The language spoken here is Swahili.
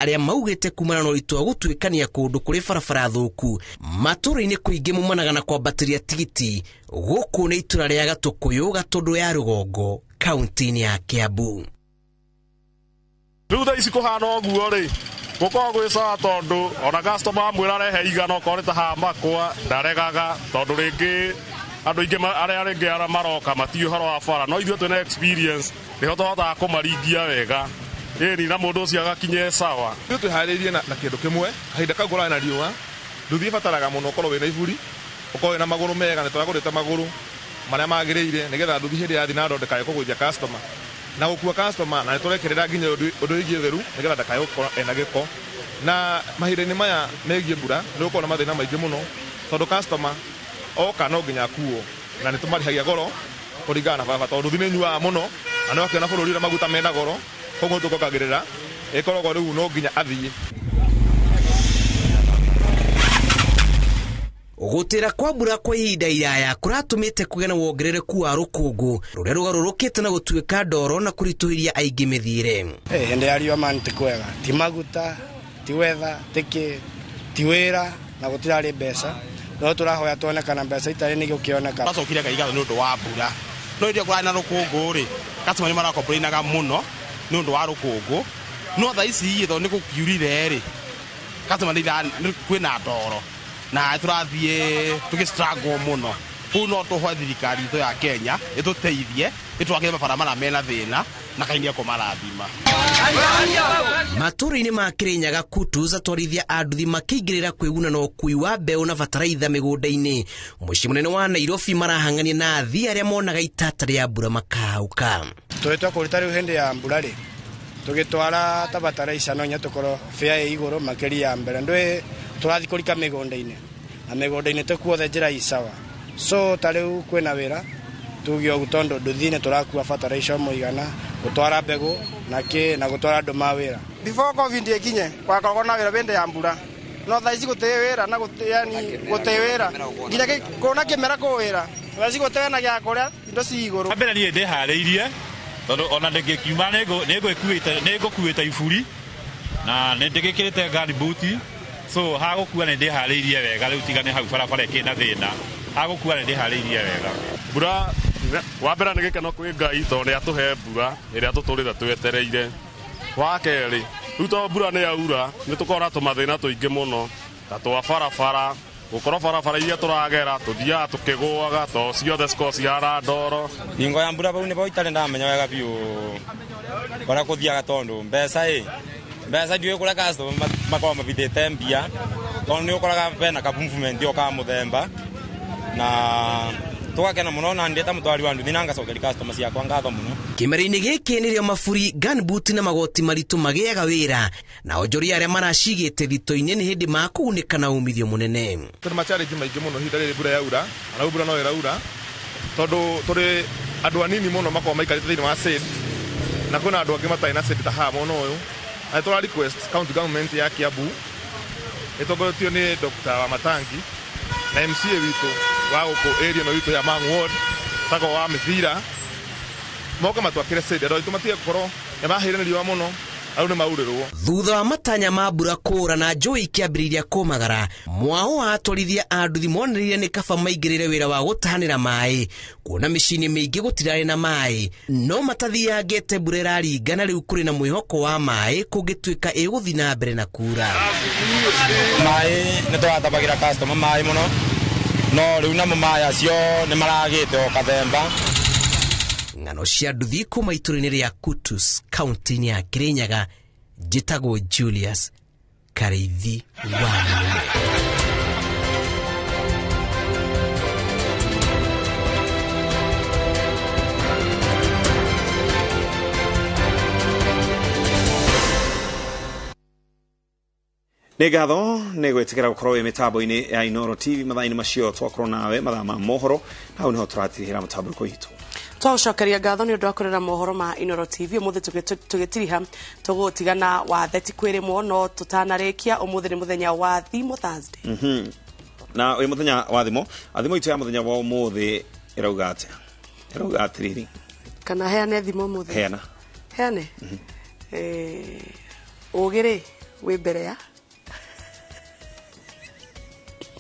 aria maugite kumana no itwa gutwikania kundu kuri barabara thuku maturi-ini kuingi mumanaga na kwambatiria tigiti guku ni itura ria Gatukuyu Gatundu ya Rugongo kaunti-ini ya Kiambu. Riu tha ici kuhana uguo ri gukorwo gwi sawa tondu ona customer mwira rehe igana okorwo ta hamakwa ndaregaga tondu ringi andu ingi aria ringi ara maroka matiyo haro wa bara no ithuĩ twina experience niho tũhotaga kũmaringia wega ĩni na mũndũ ũcio agakinye sawa. Ithuĩ twĩharĩirie na kĩndũ kĩmwe kahinda kau kũrarĩ na riũa nduthi ĩbataraga mũno ũkorwo wĩna iburi ũkorwo wĩna magũrũ mega nĩtũragũrĩte magũrũ marĩa magĩrĩire nĩgetha nduthi hĩndĩ yathiĩ na ndondeka kũgũithia customer na gũkua customer na nĩtũrekĩrĩra nginya ũndũ wĩgiĩ theru nĩgetha ndakagũkorwo ena gĩko na mahinda-inĩ maya megiĩ mbura nĩgũkorwo na mathĩna maingĩ mũno tondũ customer oka no nginya akuo na nĩtũmarĩhagia goro kũringana na baba tondũ nduthi nĩnyuaga mũno na nĩ wakĩona bũrũri ũrĩa maguta mena goro koguo tũkongagĩrĩra ĩkoragwo rĩu no nginya athiĩ. Gutira kwa mbura kwa ihinda iraya kuratumite kugĩa na wongerereku wa rũkũngũ rũrĩa rũgarũrũkĩte na gũtuĩka ndoro na kũritũhĩria aingĩ mĩthiĩre. Hĩndĩ ya riũa man ti kwega ti maguta ti wetha ti wĩra na gũtirarĩ mbeca no tũrahoya tuone kana mbeca itarĩ nĩ gũkĩoneka. Twacokire Ngai nĩ ũndũ wa mbura no iria kũrarĩ na rũkũngũ rĩ customer nĩ marakomplainaga mũno nĩ ũndũ wa rũkũngũ no tha ici ithĩ nĩ gũkiurire rĩ customer nĩ kwĩna ndoro na turathiĩ tũgĩstruggle mũno kũu no tũhoe thirikari itũ ya Kenya ĩtũteithie ĩtwakĩre mabarabara mena thĩna na kaini kũmarathima. Matũra-inĩ ma Kirinyaga Kutus atwarithia a nduthi makĩingĩrĩra kwĩguna na ũkui wa mbeũ na bataraitha mĩgũnda-inĩ. Mũciĩ mũnene wa Nairobi marahang'ania na athii arĩa monaga itata rĩa mbura makahauka. Twĩtwa kũruta rĩu hĩndĩ ya mbura rĩ tũgĩtwara ta bataraica no nya tũkorwo fare igũrũ makĩria mbere ndwe tũrathi kũrika mĩgũnda-inĩ na mĩgũnda-inĩ tũkuothe njĩra isawa so ta rĩu kwĩna wĩra tuge ũguo tondũ nduthi-inĩ tũrakua bataraica mũigana gũtwara mbegũ na gũtwara andũ ma wĩra. Before COVID ikinye kwakoragwo na wĩra hĩndĩ ya mbura no thaa ici gũtĩ wĩra na gũtĩ wĩra nginya kũna kĩmera kũ wĩra thaa ici gũtĩ na gĩa kũrĩa indo ci igũrũ. Mbere niĩ ndĩharĩirie tondũ ona ndĩngĩkiuma nĩngũkuĩte iburi na nĩndĩgĩkĩrĩte gumboot so hagũkua nĩ ndĩharĩirie wega rĩu tigane hau barabara ĩkĩna thĩna hagũkua nĩ ndĩharĩirie wega. Mbura wa mbere nĩ gĩkeno kwĩ Ngai tondũ nĩatũhe mbura ĩrĩa tũtũrĩte twetereire. Wa kerĩ rĩu tondũ mbura nĩ yaura nĩtũkorwo na tũmathĩna tũingĩ mũno ta twa barabara gũkorwo barabara iria tũragera tũthiaga tũkĩgũaga to ciothe cikorwo cihana ndoro. Hingo ya mbura bau nĩbo itarĩ ndamenya wega biũ bara kũthiaga tondũ mbeca ndiũĩ kũrĩa customer makorwo mabithĩte mbia tondũ nĩ ũkoraga bena ka movement ka mũthemba na tũgakena mũno na ndĩ ta mũtwari wa nduthi na ngacokeria customer ciakwa ngatho mũno. Kĩmera-inĩ gĩkĩ nĩrĩo maburi gunboot na magoti maritũ magĩaga wĩra na onjoria arĩa maracigĩte thito-inĩ nĩ hĩndĩ makũgunĩka na umithio mũnene. Tũrĩ ma-challenge maingĩ mũno ihinda rĩrĩ mbura yaura na mbura no ĩraura tondũ tũrĩ andũ anini mũno makorwo maikarĩte thĩinĩ wa shade na kwĩna andũ angĩ matarĩ na shade ta haha mwena ũyũ na tũra request county government ya Kiambu ĩtongoretio nĩ Dr. Wamatangi na MCA witũ wa gũkũ area no witũ ya Mang'u Ward tago wa Mithira moka matwakĩre shade andũ aitũ matige gũkorwo nĩmahĩire nĩ riũa mũno au nĩ maurĩrwo. Thutha wa matanya ma mbura kũũra na njũĩ ikĩambĩrĩria kũmagara mwao wa atwarithia a nduthi monereire nĩ kaba maingĩrĩre wĩra wa gũtahanĩra maĩ kuona mĩciĩ-inĩ mĩingĩ gũtirarĩ na maĩ no matathiangĩte mbura ĩraringa na rĩu kũrĩ na mwĩhoko wa maĩ kũngĩtuĩka ĩgũthiĩ na mbere na kura. Maĩ nĩ tũratabagĩra customer maĩ mũno no rĩu namo maĩ acio nĩ maragĩte o kathemba. Ng'ano cia nduthi kuma itũra-inĩ rĩa Kutus kaunti-inĩ ya Kirinyaga njĩtagwo Julius Kareithi wa Mũnene. Nĩ ngatho nĩ gwĩtĩkĩra gũkorwo wĩ mĩtambo-inĩ ya Inooro TV mathaa-inĩ macio twakorwo nawe mathaa ma mohoro hau nĩho tũratirihĩra mũtambũrũko witũ. Twacokeria ngatho nĩ ũndũ wa kũrera mohoro ma Inooro TV ũmũthĩ tũgĩtiriha tũgũtigana wa theti kwĩrĩmwo no tũtanarĩkia ũmũthĩ nĩ mũthenya wa thimo Thursday. Na ũyũ mũthenya wa thimo itũ ya mũthenya wa ũmũthĩ ĩrauga atĩa? Ĩrauga atĩrĩrĩ kana heane thimo ũmũthĩ? Heane ũgĩrĩ we mbere ya